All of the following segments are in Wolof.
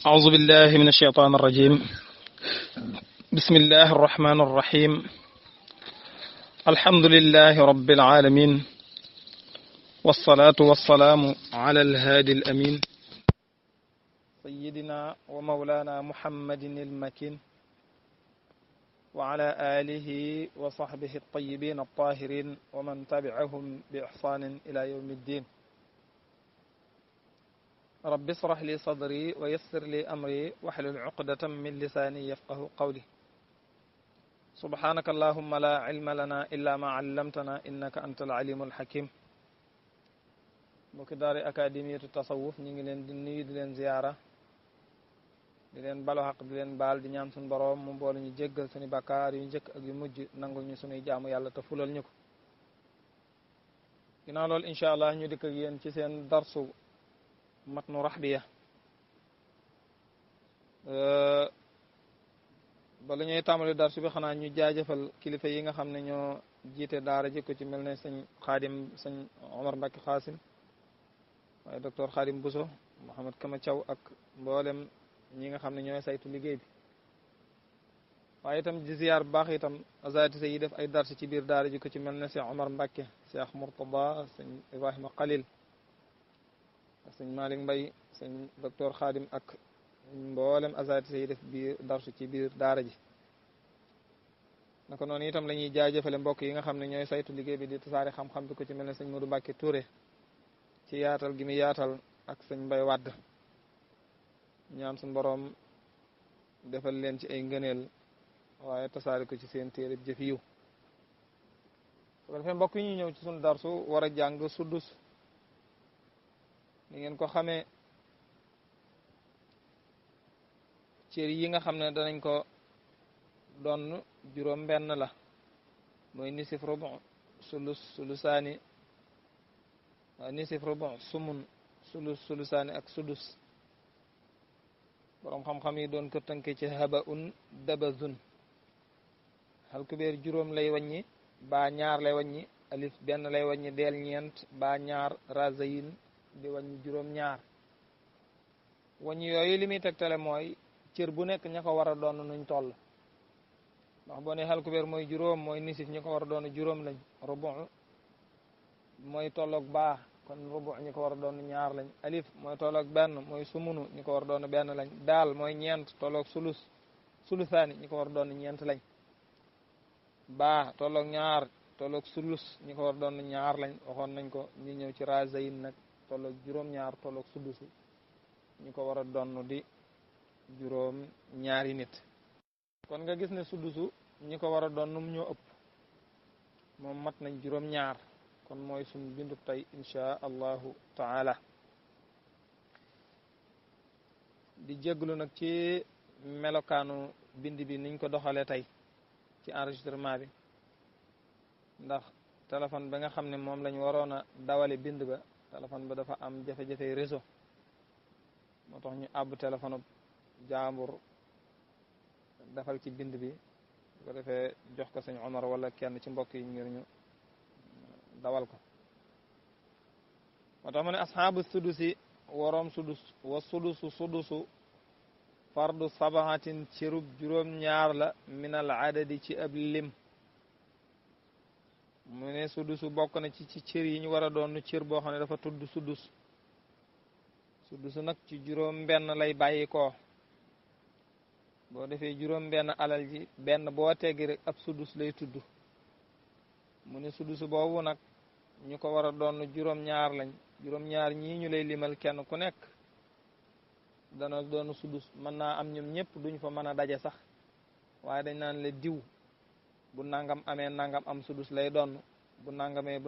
أعوذ بالله من الشيطان الرجيم. بسم الله الرحمن الرحيم. الحمد لله رب العالمين، والصلاة والسلام على الهادي الأمين سيدنا ومولانا محمد المكين وعلى آله وصحبه الطيبين الطاهرين ومن تبعهم بإحسان إلى يوم الدين. رب اشرح لي صدري ويسر لي أمري واحلل عقدة من لساني يفقه قولي. سبحانك اللهم لا علم لنا إلا ما علمتنا إنك أنت العليم الحكيم. mbokki daari académie tasawuf ñi ngi leen di nuyu di leen ziyaara di leen balu xaq di leen baal di ñaan suñu boroom mu boole ñu jéggal suñu bakkaar yu njëkk ak yu mujj nangul ñu suñuy jaamu yàlla te fulal ñu ko. ginnaaw loolu incha allah ñu dikk ak yéen ci seen darsu matnu rahbiya. bala ñuy tàmbali darsu bi xanaa ñu jaajëfal kilifa yi nga xam ne ñoo jiite daara ji ko ci mel ne sëñ xaadim sëñ Omar Mbacke Xaasim, waaye docteur Xaadim Bousso, Mouhamed Kama Thiaw ak mboolem ñi nga xam ne ñooy saytu liggéey bi. waaye itam di ziyaar bu baax itam azatise yi def ay darsu ci biir daara ji ko ci mel ne Cheikh Omar Mbacke, Cheikh Mourtada, sëñ Ibrahima Khalil, sëñ Malick Mbaye, sëñ docteur Xaadim ak mboolem azatise yi def biir darsu ci biir daara ji. naka noonu itam la ñuy jaajëfale mbokk yi nga xam ne ñooy saytu liggéey bi di tasaare xam-xam bi ko ci mel ne sëñ Modou Mbacke Touré ci yaatal gi mu yaatal ak sëñ Mbay Wàdd. ñaan suñu boroom defal leen ci ay ngëneel waaye tasaare ko ci seen téere jëf yiw. su ko defee mbokk yi ñu ñëw ci suñu darsu war a jàng suddus. ni ngeen ko xamee cër yi nga xam ne danañ ko doon juróom benn la, mooy nisif rubu, sulus sulusaani, nisif rubu, sumun, sulusaani ak sudus. borom xam-xam yi doon ko tënke ci habaun dabazun. xalkubeer juróom lay wàññi, baa ñaar lay wàññi, alif benn lay wàññi, deel ñeent, baa ñaar, razayin di wàññi juróom ñaar. wàññi yooyu li muy tegtale mooy cër bu nekk ña ko war a doon nuñ toll. ndax boo ne xalkubeer mooy juróom, mooy nisif ñi ko war a doon juróom lañ. rubu mooy tolloog baa, kon rubu ñi ko war a doon ñaar lañ. alif mooy tolloog benn, mooy sumunu ñi ko war a doon benn lañ. daal mooy ñeent, tolloog sulusaani ñi ko war a doon ñeent lañ. baa tolloog ñaar, tolloog sulus ñi ko war a doon ñaar lañ. waxoon nañ ko. ñu ñëw ci razayin nag tolloog juróom ñaar, tolloog sudusu ñi ko war a doon di juróom ñaari nit. kon nga gis ne suddusu ñi ko war a doon num ñoo ëpp, moom mat nañ juróom ñaar. kon mooy suñu bindu tey insha allahu taala. di jégglu nag ci melokaanu bind bi niñ ko doxalee tey ci enregistrement bi, ndax téléphone ba nga xam ne moom lañ waroon a dawale bind ba, téléphone ba dafa am jafe-jafe réseau, moo tax ñu àbb téléphone jaambur defal ci bind bi. bu ko defee jox ko sëñ Omar wala kenn ci mbokk yi ngir ñu dawal ko. moo tax mu ne asxaabu sudusi, woroom sudus, wa sudusu fardu sabahatin cërub juróom ñaar la, minal adadi ci ab lim. mu ne sudusu bokk na ci cër yi ñu war a doon cër boo xam ne dafa tudd sudusu nag ci juróom benn lay bàyyi ko. boo defee juróom benn alal ji benn boo teggi rek ab sudus lay tudd. mu ne sudusu boobu nag ñu ko war a doon juróom ñaar lañ. juróom ñaar ñii ñu lay limal kenn ku nekk dana doon sudus. mën naa am ñoom ñëpp duñ fa mën a daje sax, waaye dañ naan la diw bu nangam amee nangam am sudus lay doon. bu nangamee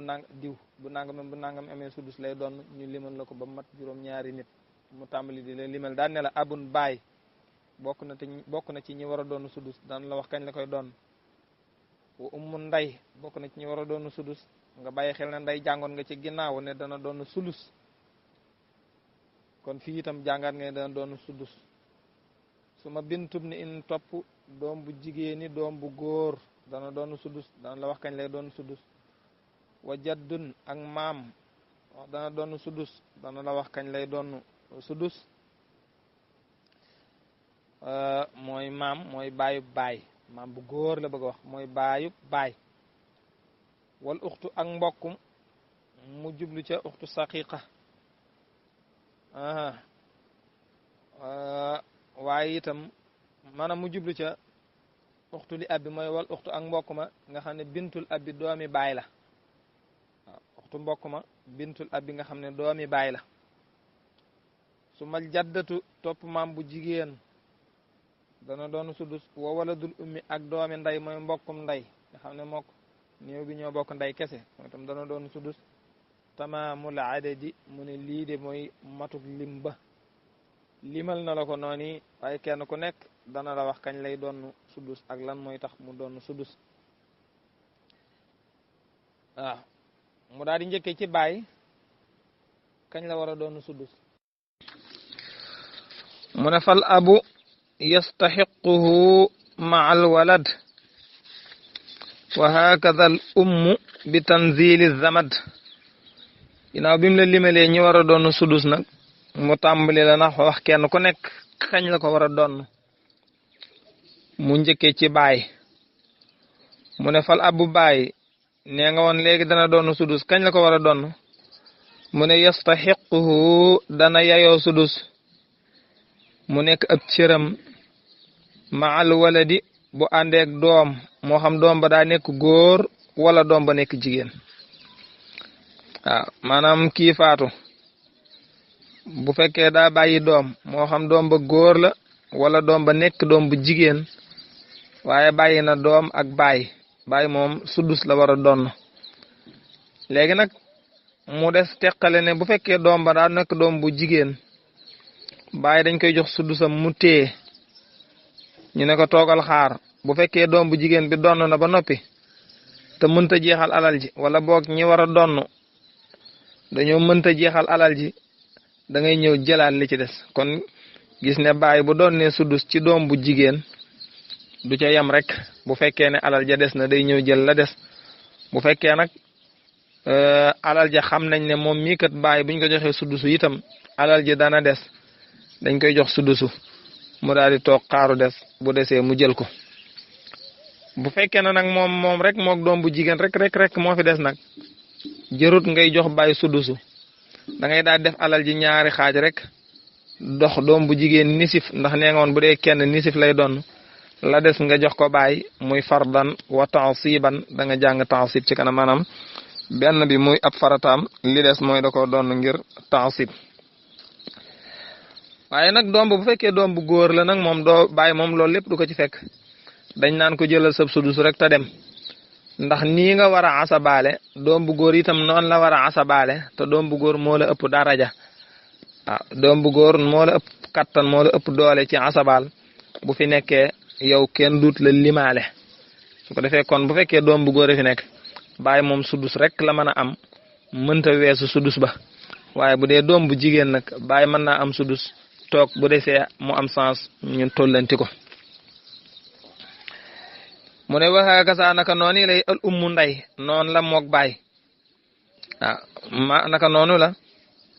diw bu nangam amee sudus lay doon. ñu limal la ko ba mat juróom ñaari nit. mu tàmbali di la limal daan ne la abun baay bokk na ci ñi war a doon sudus, daan la wax kañ la koy doon. wa ummu nday bokk na ci ñi war a doon sudus. nga bàyyi xel ne nday jàngoon nga ci ginnaaw ne dana doon sulus, kon fii itam jàngaat nga ne dana doon sudus. su ma bintub ni in topp doom bu jigéen ni doom bu góor dana doon sudus, dana la wax kañ lay doon sudus. wa jaddun ak maam dana doon sudus, dana la wax kañ lay doon sudus. mooy maam mooy baayub baay maam bu góor la bëgg a wax mooy baayub baay wal uxtu ak mbokkum mu jublu ca uxtu saqiqa waaye itam maanaam mu jublu ca uxtu li abbi mooy wal uxtu ak mbokk ma nga xam ne bintul abbi doomi baay la waaw uxtu mbokk ma bintul abbi nga xam ne doomi baay la su mal jaddatu topp maam bu jigéen dana doon sudus wa waladul ummi ak doomi nday mooy mbokkum nday nga xam ne mook néew bi ñoo bokk nday kese mooy tam dana doon sudus tamaamul adadi mu ne lii de mooy matuk lim ba limal na la ko noonu waaye kenn ku nekk dana la wax kañ lay doon sudus ak lan mooy tax mu doon sudus waaw mu daal di njëkkee ci baay kañ la war a doon sudus mu ne fal abu yastaxiquhu maa al walad wa hakada al ummu bi tanzili zamad ginnaaw bi mu la limalee ñi war a doon sudus nag mu tàmbali la na wax kenn ku nekk kañ la ko war a doon mu njëkkee ci baay mu ne fal abu baay nee nga woon léegi dana doon sudus kañ la ko war a doon mu ne yastaxiquhu dana yayoo sudus mu nekk ab cëram maal waladi bu àndeek doom moo xam doom ba daa nekk góor wala doom ba nekk jigéen waaw maanaam kii faatu bu fekkee daa bàyyi doom moo xam doom ba góor la wala doom ba nekk doom bu jigéen waaye bàyyi na doom ak baay moom sudus la war a doon léegi nag mu des teqale ne bu fekkee doom ba daa nekk doom bu jigéen baay dañ koy jox sudusam mu téye ñu ne ko toogal xaar bu fekkee doom bu jigéen bi donn na ba noppi te mënta jeexal alal ji wala boog ñi war a donn dañoo mënta jeexal alal ji da ngay ñëw jëlaat li ci des kon gis ne baay bu doon ne sudus ci doom bu jigéen du ca yam rek bu fekkee ne alal ja des na day ñëw jël la des bu fekkee nag alal ja xam nañ ne moom mii kat baay buñ ko joxee sudusu itam alal ji dana des dañ koy jox sudusu mu daal di toog xaaru des bu desee mu jël ko bu fekkee ne nag moom rek mook doom bu jigéen rek moo fi des nag jërut ngay jox baay sudusu da ngay daal def alal ji ñaari xaaj rek dox doom bu jigéen nisif ndax nee nga woon bu dee kenn nisif lay doon la des nga jox ko baay muy fardan wa taasiban da nga jàng taasib ci kanam maanaam benn bi muy ab farataam li des mooy da ko doon ngir taasib waaye nag doom bu fekkee doom bu góor la nag moom doo baay moom loolu lépp du ko ci fekk dañ naan ko jëlal sab sudus rek te dem ndax nii nga war a asabaale doom bu góor itam noonu la war a asabaale te doom bu góor moo la ëpp daraja waaw doom bu góor moo la ëpp kattan moo la ëpp doole ci asabal bu fi nekkee yow kenn duut la limaale su ko defee kon bu fekkee doom bu góor fi nekk baay moom sudus rek la mën a am mënta weesu sudus ba waaye bu dee doom bu jigéen nag baay mën naa am sudus toog bu desee mu am sens ñun tollanti ko mu ne waxa kasa naka noonu lay al ummu nday noonu la moog baay ma naka noonu la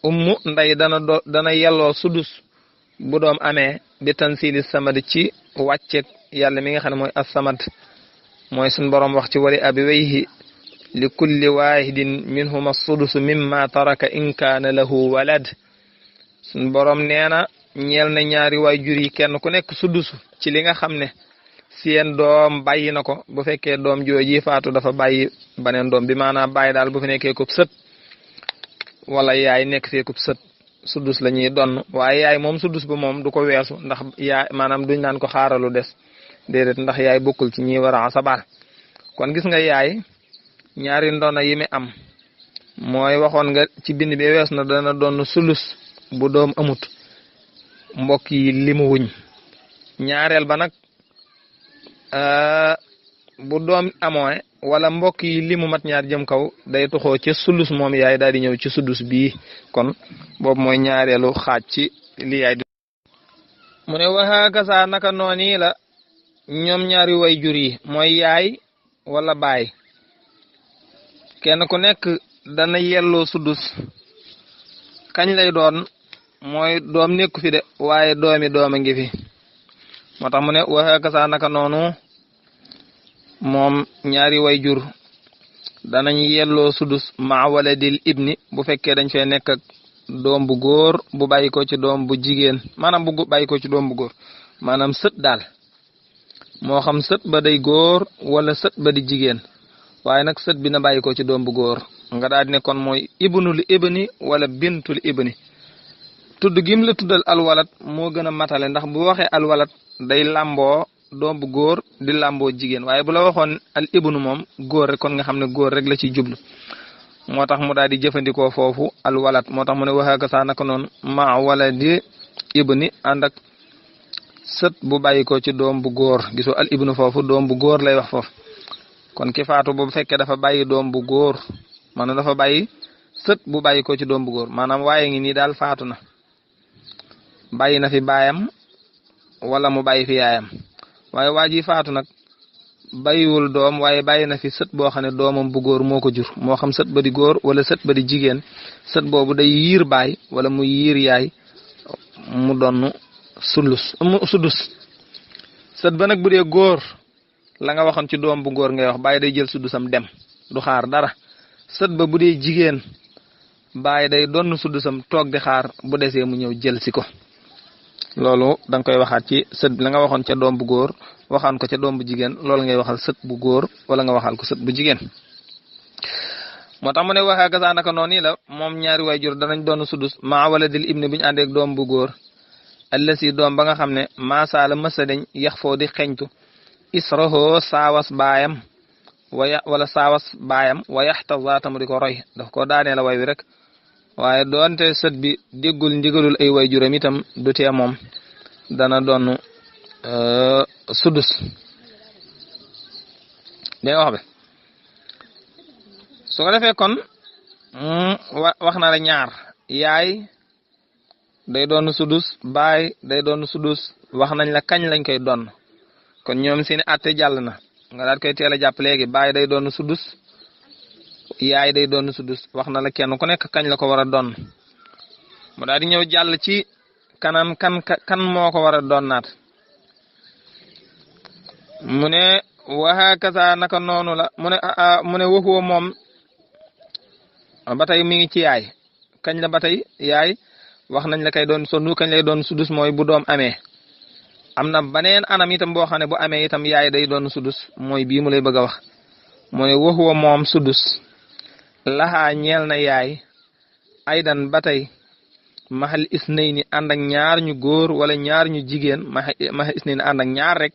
ummu nday dana yelloo sudus bu doom amee bi tansili samad ci wàcceeg yàlla mi nga xam ne mooy as-samad mooy suñ borom wax ci wali abiwayhi li kulli wahidin minhuma sudusu mimma taraka in kaana lahu walad suñ borom nee na ñeel na ñaari waajur yi kenn ku nekk sudusu ci li nga xam ne seen doom bàyyi na ko bu fekkee doom jooji faatu dafa bàyyi baneen doom bi maanaam bàyyi daal bu fi nekkee kub sët wala yaay nekk fee kub sët sudus la ñuy donn waaye yaay moom sudus ba moom du ko weesu ndax yaay maanaam duñ naan ko xaaralu des déedéet ndax yaay bokkul ci ñi war a asabaal kon gis nga yaay ñaari ndono yi mi am mooy waxoon nga ci bind bi wees na dana doon sulus bu doom amut mbokk yi limu wuñ ñaareel ba nag bu doom amoo wala mbokk yi limu mat ñaar jëm kaw day toxoo ci sulus moom yaay daal di ñëw ci sudus bii kon boobu mooy ñaareelu xaaj ci li yaay di mu ne waxa kasa naka noonu la ñoom ñaari way jur yi mooy yaay wala baay kenn ku nekk dana yelloo sudus kañ lay doon mooy doom nekku fi de waaye dooma ngi fi moo tax mu ne waxa kasa naka noonu moom ñaari way jur danañ yelloo sudus ma waladil ibni bu fekkee dañ fee nekk ak doom bu góor bu bàyyi ko ci doom bu jigéen maanaam bu bàyyi ko ci doom bu góor maanaam sët daal moo xam sët ba day góor wala sët ba di jigéen waaye nag sët bi na bàyyi ko ci doom bu góor nga daal di ne kon mooy ibnul ibni wala bintul ibni tudd gim la tuddal alwalat moo gën a matale ndax bu waxee alwalat day làmboo doom bu góor di làmboo jigéen waaye bu la waxoon al ibnu moom góor rek kon nga xam ne góor rek la ciy jublu moo tax mu daal di jëfandikoo foofu alwalat moo tax mu ne waxaaka saa naka noonu ma waladi ibni ànd ak sët bu bàyyi ko ci doom bu góor gisoo al ibnu foofu doom bu góor lay wax foofu kon ki faatu bu fekkee dafa bàyyi doom bu góor maanaam dafa bàyyi sët bu bàyyi ko ci doom bu góor maanaam waaye ngi nii daal faatu na bàyyi na fi baayam wala mu bàyyi fi yaayam waaye waa ji faatu nag bàyyiwul doom waaye bàyyi na fi sët boo xam ne doomam bu góor moo ko jur moo xam sët ba di góor wala sët ba di jigéen sët boobu day yiir baay wala mu yiir yaay mu donn sudus sët ba nag bu dee góor la nga waxoon ci doom bu góor ngay wax baay day jël sudusam dem du xaar dara sët ba bu dee jigéen baay day donn sudusam toog di xaar bu desee mu ñëw jël si ko loolu da nga koy waxaat ci sët la nga waxoon ca doom bu góor waxaan ko ca doom bu jigéen loolu ngay waxal sët bu góor wala nga waxal ko sët bu jigéen moo tax mu ne waxaa gasaa naka noonu la moom ñaari waajur danañ doon sudus maa waladil ibni bu ñu àndeek doom bu góor allasi doom ba nga xam ne maasaala mësa dañ yax foo di xeñtu israho saawas baayam wala saawas baayam wa yaxtazaatamu di ko roy daf ko daanee la way wi rek waaye doonte sët bi déggul ndigalul ay waajuram itam du tee moom dana doon sudus dégg nga wax bi su ko defee kon wax na la ñaar yaay day doon sudus baay day doon sudus wax nañ la kañ lañ koy doon kon ñoom seeni àtte jàll na nga daal koy teel a jàpp léegi baay day doon sudus yaay day doon sudus wax na la kenn ku nekk kañ la ko war a doon mu daal di ñëw jàll ci kanam kan moo ko war a doon naat mu ne waxa kasa naka noonu la mu ne waxuwa moom ba tey mi ngi ci yaay kañ la ba tey yaay wax nañ la kay doon sondu kañ lay doon sudus mooy bu doom amee am na beneen anam itam boo xam ne bu amee itam yaay day doon sudus mooy bii mu lay bëgg a wax mu ne waxuwa moom sudus laxaa ñeel na yaay aydan ba tey maxal isnayni ànd ak ñaar ñu góor wala ñaar ñu jigéen maxal isnayni ànd ak ñaar rek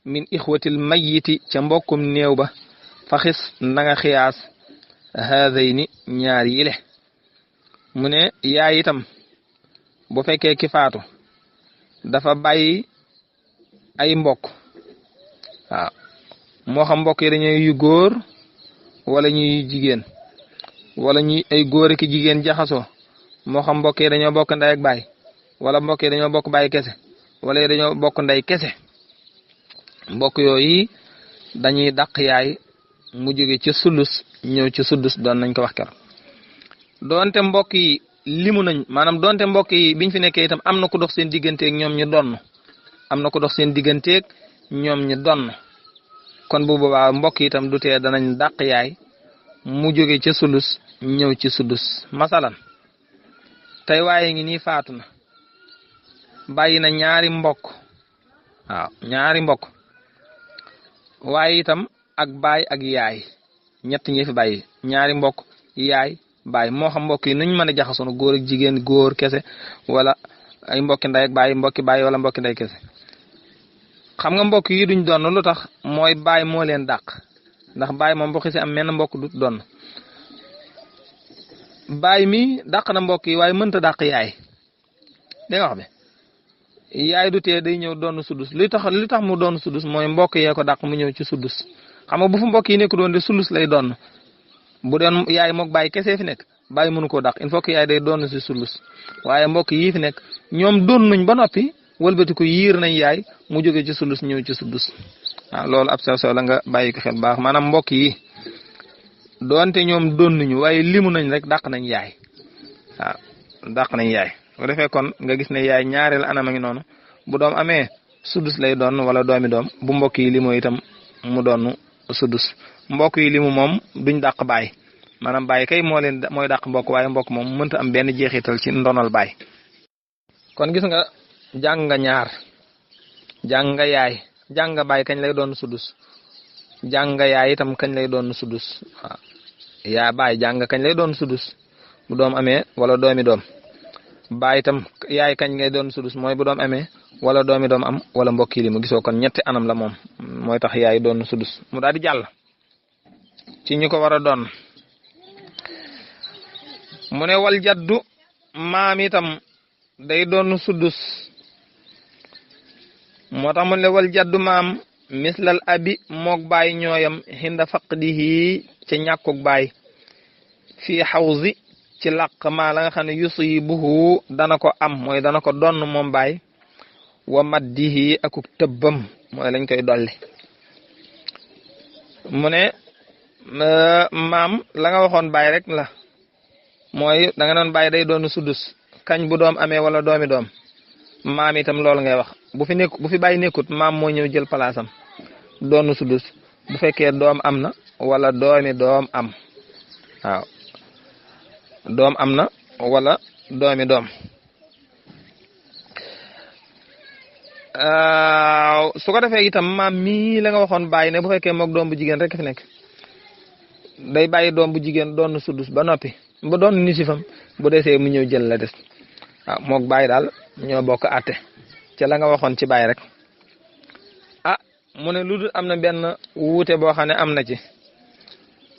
min ixwatil mayiti ca mbokkum néew ba faxis na nga xiyaas haadayni ñaar yile mu ne yaay itam bu fekkee ki faatu dafa bàyyi ay mbokk waaw moo xam mbokk yi dañuy yu góor wala ñuy jigéen wala ñuy ay góor ak jigéen jaxasoo moo xam mbokk yi dañoo bokk ndey ak baay wala mbokk yi dañoo bokk baay kese wala dañoo bokk ndey kese mbokk yooyu dañuy dàq yaay mu jóge ci sulus ñëw ci sudus doon nañ ko wax keroog doonte mbokk yi limu nañ maanaam doonte mbokk yi biñ fi nekkee itam am na ko dox seen digganteeg ñoom ñu donn am na ko dox seen digganteeg ñoom ñu donn kon bu boobaa mbokk yi itam du tee danañ dàq yaay mu jóge ci sulus ñëw ci sudus masalan tey waaye ngi nii faatu na bàyyi na ñaari mbokk waaw ñaari mbokk waaye itam ak baay ak yaay ñett ñi fi bàyyi ñaari mbokk yaay baay moo xam mbokk yi nuñ mën a jaxasoon góor ak jigéen góor kese wala ay mbokki ndey ak baay mbokki baay wala mbokki ndey kese xam nga mbokk yi duñ doon lu tax mooy baay moo leen dàq ndax baay moom bu xisee am menn mbokk du doon baay mi dàq na mbokk yi waaye mënta dàq yaay dégg nga wax bi yaay du tee day ñëw doon sudus li tax mu doon sudus mooy mbokk yee ko dàq mu ñëw ci sudus xam nga bu fu mbokk yi nekk doon de sulus lay doon bu doon yaay mook baay kese fi nekk baay mënu koo dàq il faut que yaay day doon si sulus waaye mbokk yii fi nekk ñoom doon nañ ba noppi wëlbati ko yiir nañ yaay mu jóge ci sulus ñëw ci sudus waaw loolu ab sew sew la nga bàyyi ko xel baax maanaam mbokk yi doonte ñoom doon nañu waaye limu nañ rek dàq nañ yaay waaw dàq nañ yaay bu defee kon nga gis ne yaay ñaareel anam a ngi noonu bu doom amee sudus lay doon wala doomi doom bu mbokk yi limu itam mu doon sudus mbokk yi limu moom duñ dàq baay maanaam baay kay mooy dàq mbokk waaye mbokk moom mënta am benn jeexital ci ndonal baay kon gis nga jàng nga ñaar jàng nga yaay jàng nga baay kañ lay doon sudus jàng nga yaay itam kañ lay doon sudus waaw yaa baay jàng kañ lay doon sudus bu doom amee wala doomi doom baay itam yaay kañ ngay doon sudus mooy bu doom amee wala doomi doom am wala mbokk yi li mu gisoo kon ñetti anam la moom mooy tax yaay doon sudus mu daal di jàll ci ñu ko war a doon mu ne wal jaddu maam itam day doon sudus moo tax mu ne wal jaddu maam mislal abi moog baay ñooyam hinda faqdihi ci ñàkkug baay fii xawzi ci làq maa la nga xam ne yusibuhu dana ko am mooy dana ko donn moom baay wa maddihi akuk tëbbam mooy lañ koy dolli mu ne maam la nga waxoon baay rek la mooy da nga doon baay day doon sudus kañ bu doom amee wala doomi doom maam itam loolu ngay wax bu fi baay nekkut maam moo ñëw jël palaasam doon sudus bu fekkee doom am na wala doomi doom am waaw doom am na wala doomi doom su ko defee itam maam mii la nga waxoon bàyyi ne bu fekkee moog doom bu jigéen rek fi nekk day bàyyi doom bu jigéen doon sudus ba noppi ba doon nisifam bu desee mu ñëw jël la des waaw moog bàyyi daal ñoo bokk àtte ca la nga waxoon ci bàyyi rek mu ne lu dul am na benn wuute boo xam ne am na ci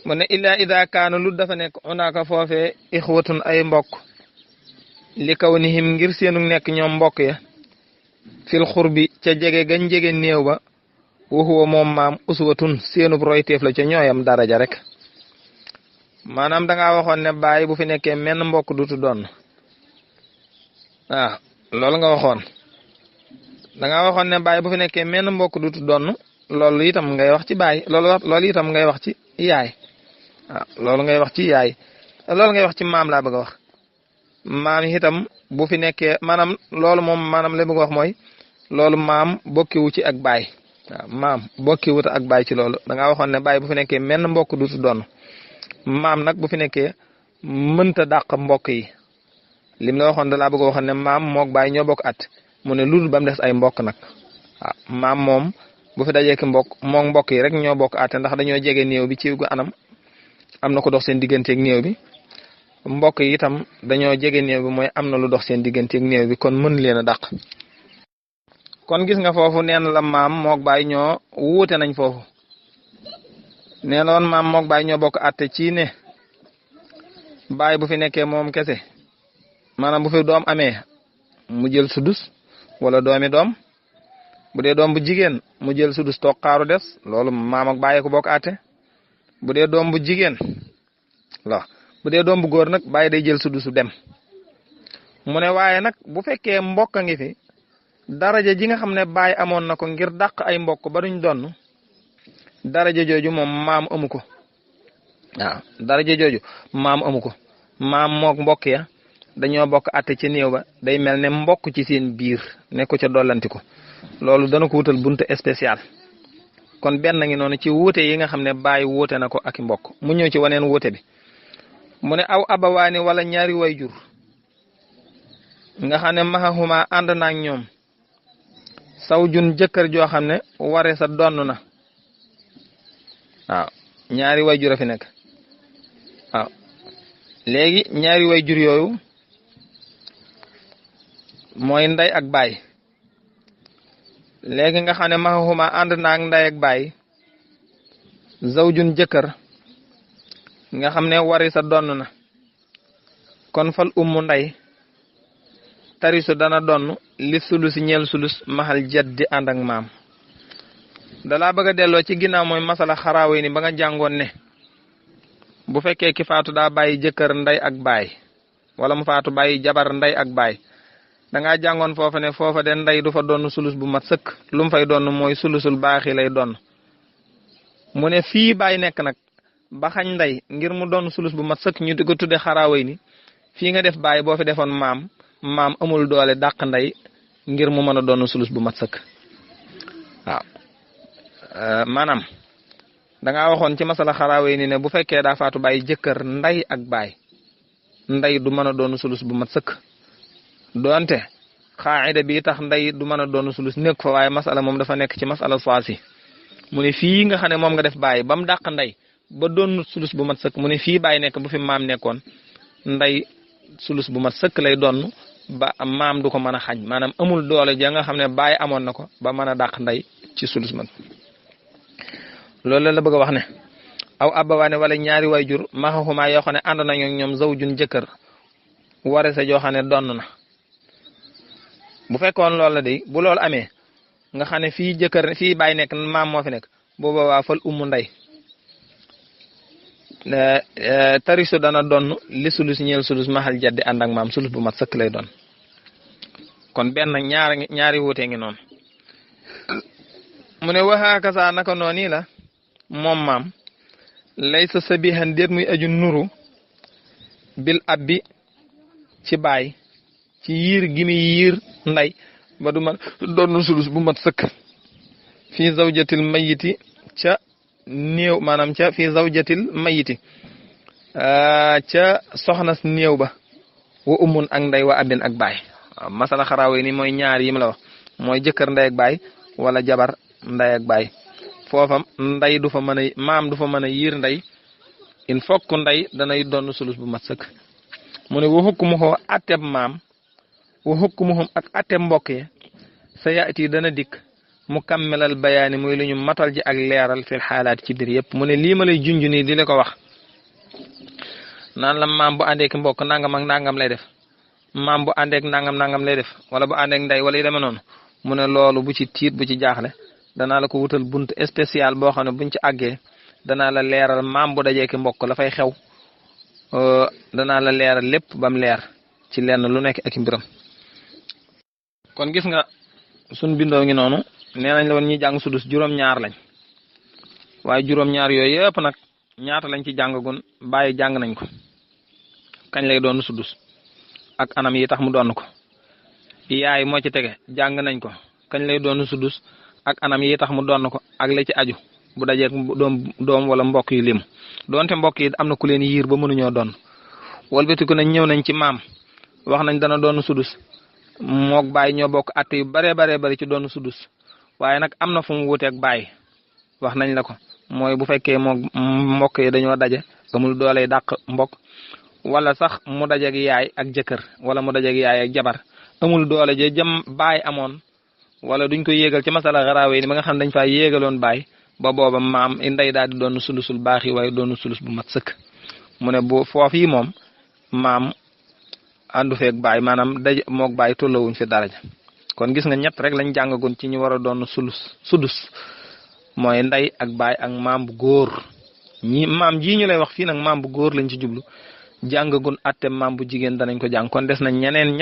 mu ne illa ida kaanu lu dafa nekk onaaka foofee ixwatun ay mbokk li kaw nihim ngir seenu nekk ñoom mbokk ya fil xurbi ca jege gañ jege néew ba waxuwa moom maam uswatun seenub royteef la ca ñooyam daraja rek maanaam dangaa waxoon ne baay bu fi nekkee menn mbokk dutu doon loolu nga waxoon dangaa waxoon ne baay bu fi nekkee menn mbokk dutu doon loolu itam ngay wax ci baay loolu itam ngay wax ci yaay loolu ngay wax ci yaay loolu ngay wax ci maam laa bëgg a wax maam itam bu fi nekkee maanaam loolu moom maanaam li bëgg a wax mooy loolu maam bokkiwu ci ak baay maam bokkiwut ak baay ci loolu dangaa waxoon ne baay bu fi nekkee menn mbokk dutu doon maam nag bu fi nekkee mënta dàq mbokk yi lim la waxoon da laa bëgg a waxoon ne maam moog baay ñoo bokk at mu ne ludul ba mu des ay mbokk nag maam moom bu fi dajee ki mbokk moog mbokk yi rek ñoo bokk àtte ndax dañoo jege néew bi ci gu anam am na ko dox seen digganteeg néew bi mbokk yi itam dañoo jege néew bi mooy am na lu dox seen digganteeg néew bi kon mën leen a dàq kon gis nga foofu neen la maam moog baay ñoo wuute nañ foofu nee na woon maam moog baay ñoo bokk àtte ci ne baay bu fi nekkee moom kese maanaam bu fi doom amee mu jël sudus wala doomi doom bu dee doom bu jigéen mu jël sudus toog xaaru des loolu maam ak baay ko bokk àtte bu dee doom bu jigéen bu dee doom bu góor nag baay day jël sudusu dem mu ne waaye nag bu fekkee mbokk a ngi fi daraja ji nga xam ne baay amoon na ko ngir dàq ay mbokk ba duñ donn daraja jooju moom maam amu ko daraja jooju maam amu ko maam mook mbokk ya dañoo bokk àtte ci néew ba day mel ne mbokk ci seen biir ne ko ca dollanti ko loolu dana ko wutal buntu spécial kon benn ngi noonu ci wuute yi nga xam ne baay wuute na ko ak mbokk mu ñëw ci waneen wuute bi mu ne aw abawaani wala ñaari wayjur nga xam ne maxahuma ànd na ak ñoom saw jun jëkkër joo xam ne ware sa donn na ñaari wayjur a fi nekk léegi ñaari wayjur yooyu mooy ndey ak baay léegi nga xam ne maxahuma ànd na ak ndey ak baay zawjun jëkkër nga xam ne wari sa donn na kon fal ummu ndey tarisu dana donn li sulusi ñeel sulus maxal jaddi ànd ak maam dalaa bëgg a delloo ci ginnaaw mooy masala xaraawe ni ba nga jàngoon ne bu fekkee ki faatu daa bàyyi jëkkër ndey ak baay wala mu faatu bàyyi jabar ndey ak baay dangaa jàngoon foofa ne foofa de ndey du fa donn sulus bu mat sëkk lu mu fay donn mooy sulusul baaxi lay donn mu ne fii baay nekk nag ba xañ ndey ngir mu doon sulus bu mat sëkk ñu di ko tudde xaraaway ni fii nga def baay boo fi defoon maam amul doole dàq ndey ngir mu mën a doon sulus bu mat sëkk maanaam da ngaa waxoon ci masala xaraawee ni ne bu fekkee daa faatu bàyyi jëkkër nday ak baay nday du mën a doon sulus bu mat sëkk doonte xaayida bi tax nday du mën a doon sulus nekk fa waaye masala moom dafa nekk ci masala soisi mu ne fii nga xam ne moom nga def bàyyi ba mu dàq nday ba doon sulus bu mat sëkk mu ne fii bàyyi nekk bu fi maam nekkoon nday sulus bu mat sëkk lay doon ba maam du ko mën a xañ maanaam amul doole ja nga xam ne bàyyi amoon na ko ba mën a dàq nday ci sulus man loolu la bëgg a wax ne aw abawaane wala ñaari wayjur maxaxumaa yoo xam ne ànd nañu ñoom zawjun jëkkër ware sa joo xam ne donn na bu fekkoon loolu la de bu loolu amee nga xam ne fii jëkkër fii bàyyi nekk maam moo fi nekk booba waa fal ummu nday tarisu dana donn li sulus ñeel sulus maxal jaddi ànd ak maam sulus bu mat sëkk lay doon kon benn ñaari wuute ngi noonu mu ne waxaakasa naka noonu la moom maam lay sa sabihan déet muy aju nuru bil abbi ci baay ci yiir gi muy yiir nday ba du man doon sulus bu mat sëkk fii zawjatil mayiti ca néew maanaam ca fii zawjatil mayiti ca soxnas néew ba wa umun ak nday wa abin ak baay waaw masala xaraawe ni mooy ñaar yi mu la wax mooy jëkkër nday ak baay wala jabar nday ak baay foofam nday du fa mën a maam du fa mën a yiir nday il faut que nday danay doon sulus bu mat sëkk mu ne wa hukmuhu atteb maam wa hukmuhum ak atteb mbokk yi sa yaati dana dikk mu kammelal bayaani muy lu ñu matal ji ak leeral fil xaalaat ci biir yëpp mu ne lii ma lay junj nii di la ko wax naan la maam bu àndeek mbokk nangam ak nangam lay def maam bu àndeek nangam lay def wala bu àndeek nday wala yu demee noonu mu ne loolu bu ci tiit bu ci jaaxle danaa la ko wutal bunt spécial boo xam ne buñ ci àggee danaa la leeral maam bu dajee ki mbokk la fay xew danaa la leeral lépp bam leer ci lenn lu nekk ak mbiram. kon gis nga suñ bindoo ngi noonu nee nañ la woon ñi jàng sudus juróom-ñaar lañ waaye juróom-ñaar yooyu yëpp nag ñaata lañ ci jàngagun bàyyi jàng nañ ko kañ lay doon sudus ak anam yi tax mu doon ko yaay moo ci tege jàng nañ ko kañ lay doon sudus ak anam yi tax mu doon ko ak la ci aju bu dajee doom wala mbokk yu lim donte mbokk yi am na ku leen yiir ba mënuñoo doon walbatiku nañ ñëw nañ ci maam wax nañ dana doon sudus mook baay ñoo bokk at yu bare bari ci doon sudus waaye nag am na fu mu wuteeg baay wax nañ la ko mooy bu fekkee mook mbokk yi dañoo daje amul dooley dàq mbokk wala sax mu dajeeg yaay ak jëkkër wala mu dajeeg yaay ak jabar amul doole je jëm baay amoon wala duñ ko yéegal ci masala xaraawe ni ba nga xam dañ faa yéegaloon baay ba booba maam nday daal di doon sulusul baax yi waaye doon sulus bu mat sëkk mu ne bu foofu yi moom maam àndu feeg baay maanaam daj moog baay tollawuñ fi daraja kon gis nga ñett rek lañ jàngagun ci ñu war a doon sudus mooy nday ak baay ak maam bu góor ñi maam jii ñu lay wax fii nag maam bu góor lañ ci jublu jàngagun atte maam bu jigéen danañ ko jàng kon des na ñeneen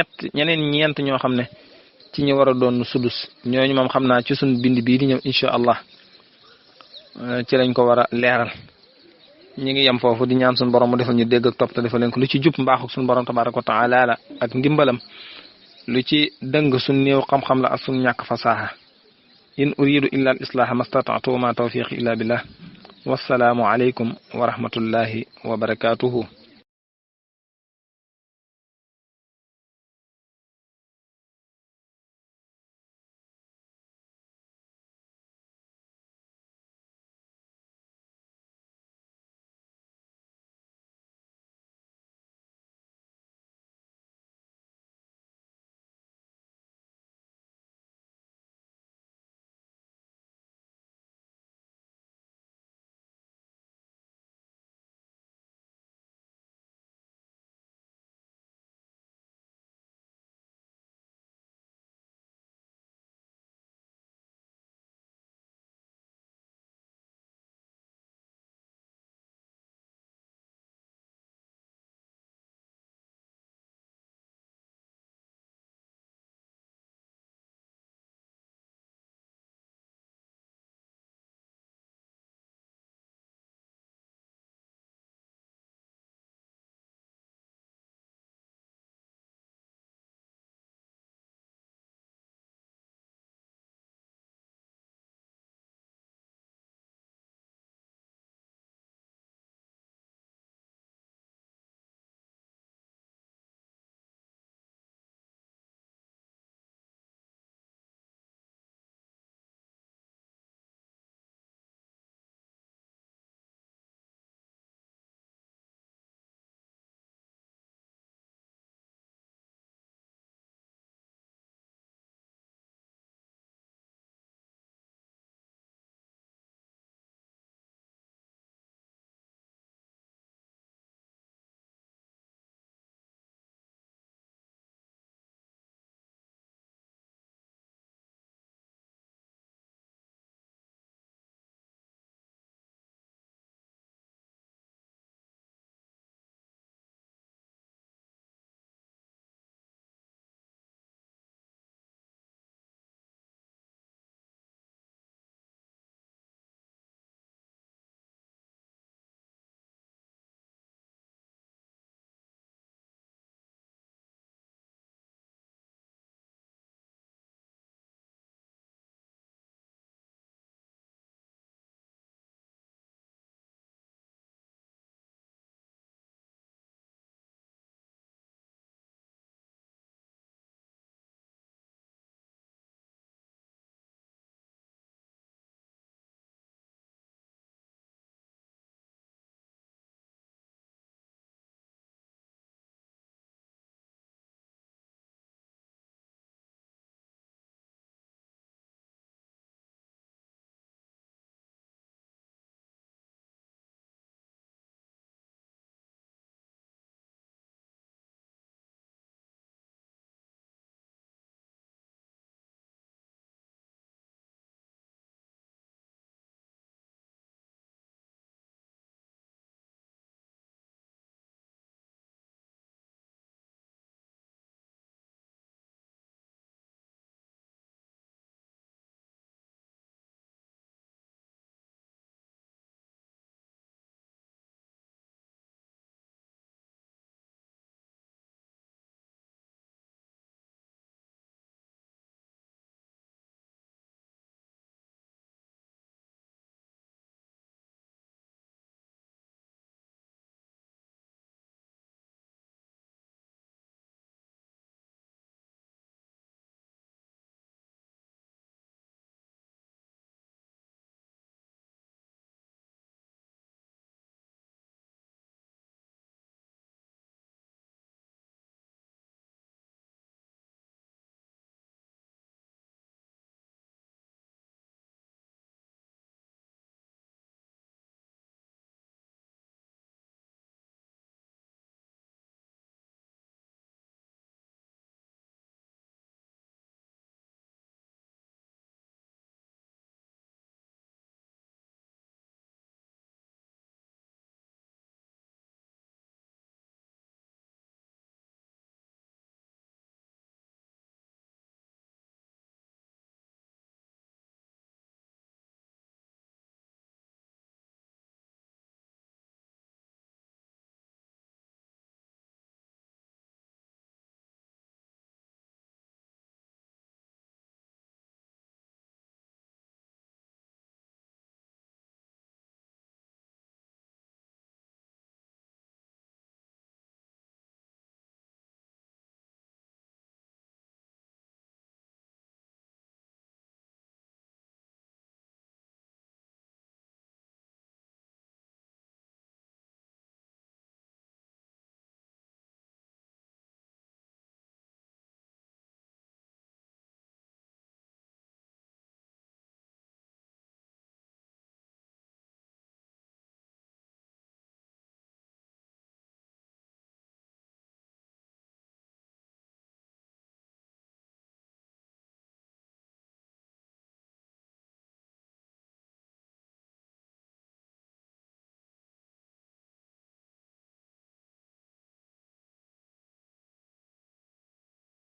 ñeent ñoo xam ne ci ñu war a doon sudus ñooñu moom xam naa ci suñ bind bii di ñëw incha allah ci lañ ko war a leeral ñi ngi yem foofu di ñaan suñu borom mu defal ñu dégg ak topp te defal leen ko lu ci jub mbaaxu suñu borom tabaraka wa taala la ak ndimbalam lu ci dëng suñ néew xam-xam la ak suñ ñàkk fasaaxa in uridu illa al islaha mastata'tu wa ma tawfiqi illa billah wassalaamu alaykum wa rahmatullahi wa barakatuhu